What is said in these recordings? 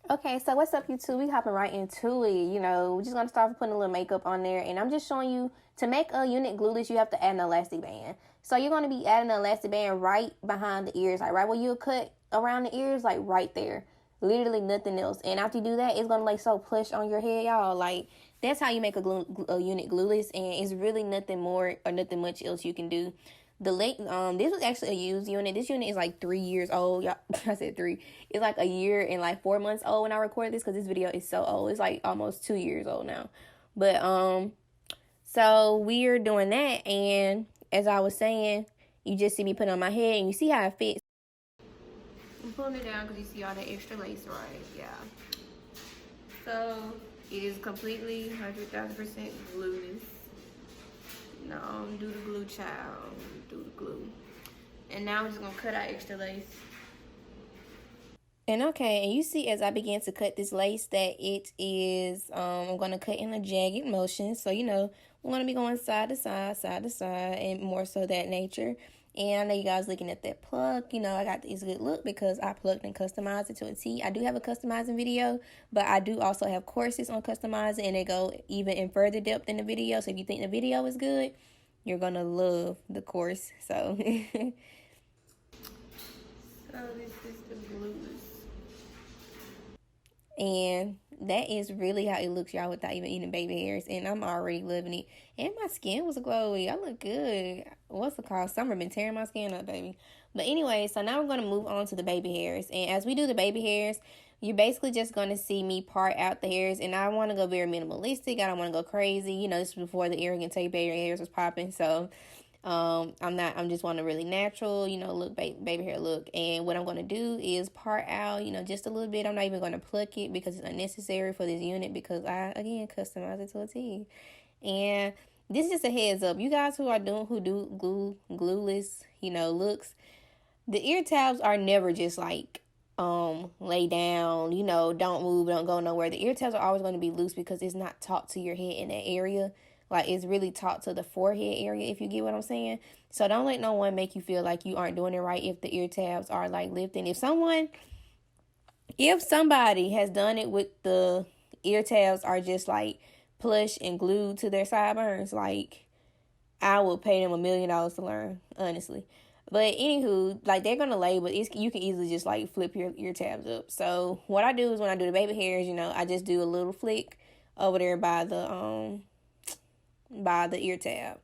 Okay, so what's up, YouTube? We hopping right into it. We're just gonna start putting a little makeup on there, and I'm just showing you to make a unit glueless. You have to add an elastic band. So you're gonna be adding an elastic band right behind the ears, like right where you cut around the ears, like right there. Literally nothing else. And after you do that, it's gonna lay so plush on your head, y'all. Like that's how you make a unit glueless, and it's really nothing more or nothing much else you can do. This was actually a used unit. This unit is like 3 years old. Y'all, I said 3. It's like a year and like 4 months old when I recorded this, because this video is so old. It's like almost 2 years old now. But so we're doing that, and as I was saying, you just see me putting on my head, and you see how it fits. I'm pulling it down because you see all that extra lace, right? Yeah. So it is completely 100,000% glueless. No, do the glue, child. Do the glue. And now I'm just gonna cut out extra lace. And okay, and you see as I begin to cut this lace that it is, I'm gonna cut in a jagged motion. So, we're gonna be going side to side, and more so that nature. And I know you guys looking at that pluck. I got this good look because I plucked and customized it to a T. I do have a customizing video, but I do also have courses on customizing, and they go even in further depth in the video. So if you think the video is good, you're gonna love the course. So, so this is the glueless. And that is really how it looks, y'all, without even eating baby hairs. And I'm already loving it. And my skin was glowy. I look good. What's it called? Summer been tearing my skin up, baby. But anyway, so now we're going to move on to the baby hairs. And as we do the baby hairs, you're basically just going to see me part out the hairs. And I want to go very minimalistic. I don't want to go crazy. This was before the arrogant tape baby hairs was popping. So I'm just want a really natural, look, baby hair look. And what I'm going to do is part out, just a little bit. I'm not even going to pluck it because it's unnecessary for this unit, because I, again, customize it to a T. And this is just a heads up. You guys who do glueless, looks, the ear tabs are never just like, lay down, don't move, don't go nowhere. The ear tabs are always going to be loose because it's not taught to your head in that area. Like, it's really taught to the forehead area, if you get what I'm saying. So don't let no one make you feel like you aren't doing it right if the ear tabs are like lifting. If somebody has done it with the ear tabs are just like plush and glued to their sideburns, like, I will pay them $1 million to learn, honestly. But anywho, like, they're gonna lay, but you can easily just like flip your ear tabs up. So what I do is when I do the baby hairs, I just do a little flick over there by the ear tab.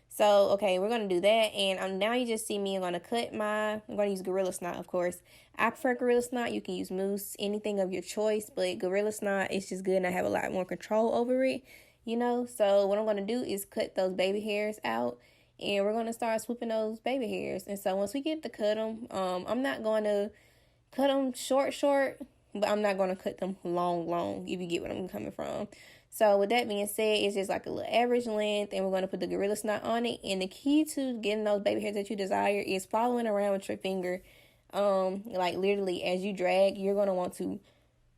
So, okay, we're going to do that. And now you just see me, I'm going to use Gorilla Snot, of course. I prefer Gorilla Snot. You can use mousse, anything of your choice. But Gorilla Snot is just good, and I have a lot more control over it, So what I'm going to do is cut those baby hairs out. And we're going to start swooping those baby hairs. And so once we get to cut them, I'm not going to cut them short, but I'm not going to cut them long, if you get what I'm coming from. So with that being said, it's just like a little average length, and we're going to put the Gorilla Snot on it. And the key to getting those baby hairs that you desire is following around with your finger. Like, literally, as you drag, you're going to want to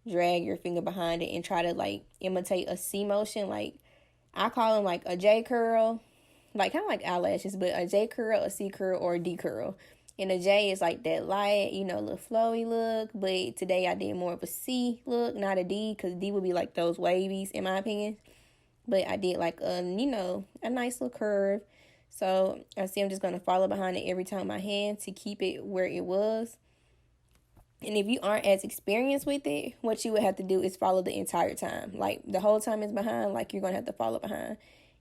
drag your finger behind it and try to, like, imitate a C motion. Like, I call them, like, a J curl, like, kind of like eyelashes, but a J curl, a C curl, or a D curl. And a J is like that light, little flowy look. But today I did more of a C look, not a D, because D would be like those wavies, in my opinion. But I did like a nice little curve. So I see I'm just going to follow behind it every time with my hand to keep it where it was. And if you aren't as experienced with it, what you would have to do is follow the entire time. Like, the whole time it's behind, like, you're going to have to follow behind.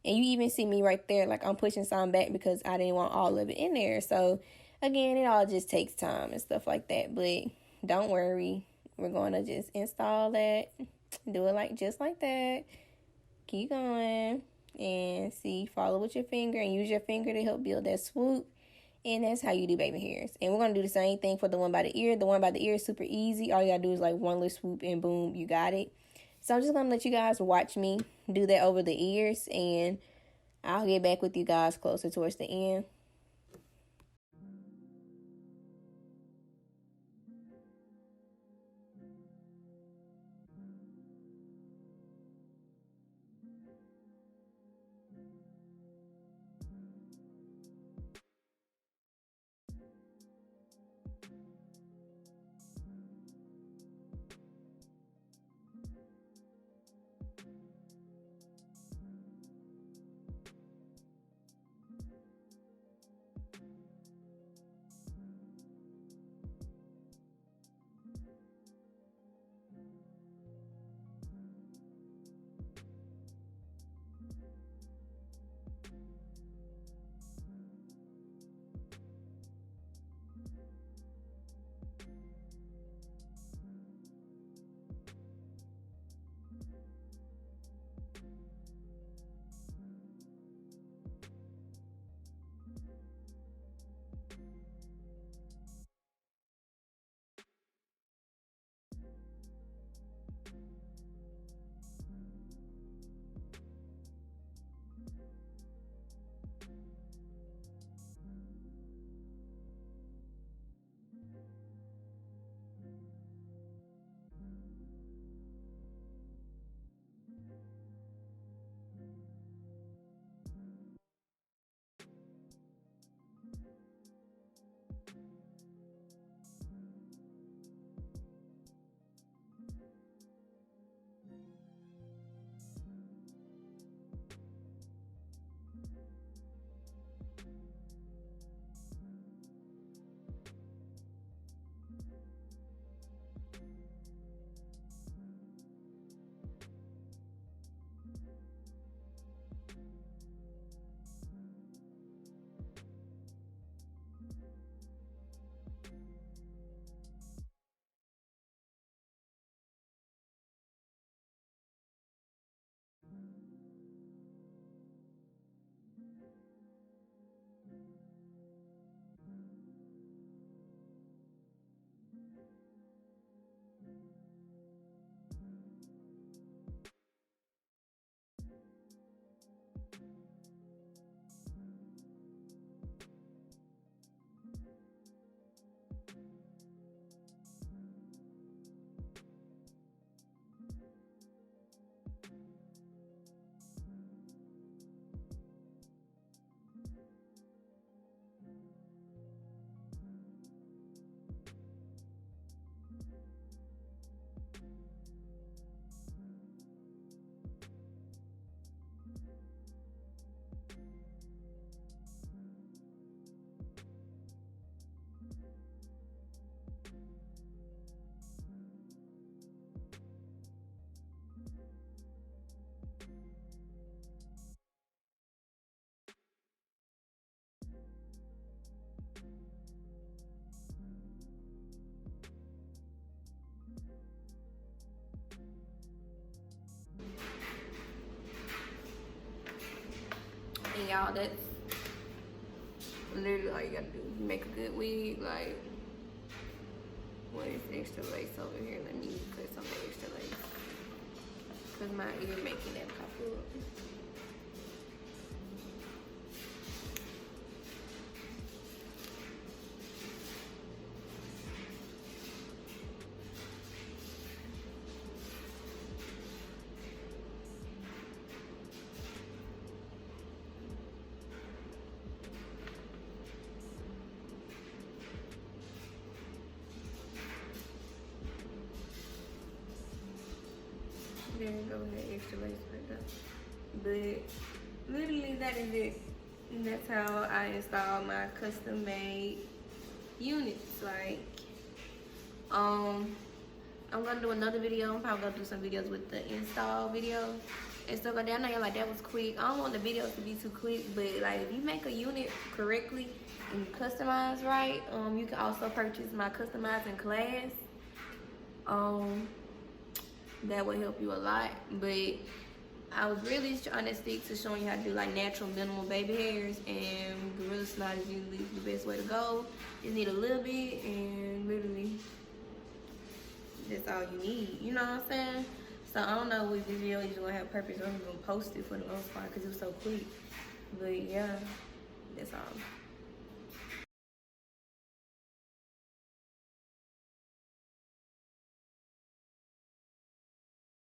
And you even see me right there, like, I'm pushing some back because I didn't want all of it in there. So again, it all just takes time and stuff like that. But don't worry. We're going to just install that. Do it just like that. Keep going. And see, follow with your finger and use your finger to help build that swoop. And that's how you do baby hairs. And we're going to do the same thing for the one by the ear. The one by the ear is super easy. All you got to do is like one little swoop and boom, you got it. So I'm just going to let you guys watch me do that over the ears. And I'll get back with you guys closer towards the end. And y'all, that's literally all you gotta do. Make a good wig. Like, where's extra lace over here? Let me put some extra lace. Cause my ear making that pop up. There you go, that extra lace right there. But literally that is it. And that's how I install my custom made units. Like, I'm gonna do another video. I'm probably gonna do some videos with the install video and stuff like that. I know y'all like that was quick. I don't want the videos to be too quick, but like if you make a unit correctly and you customize right, you can also purchase my customizing class. That would help you a lot. But I was really trying to stick to showing you how to do like natural minimal baby hairs, and Gorilla Slide is usually the best way to go. You need a little bit, and literally that's all you need, you know what I'm saying? So I don't know if this video is gonna have purpose or I'm gonna post it for the most part because it was so quick. But yeah, that's all.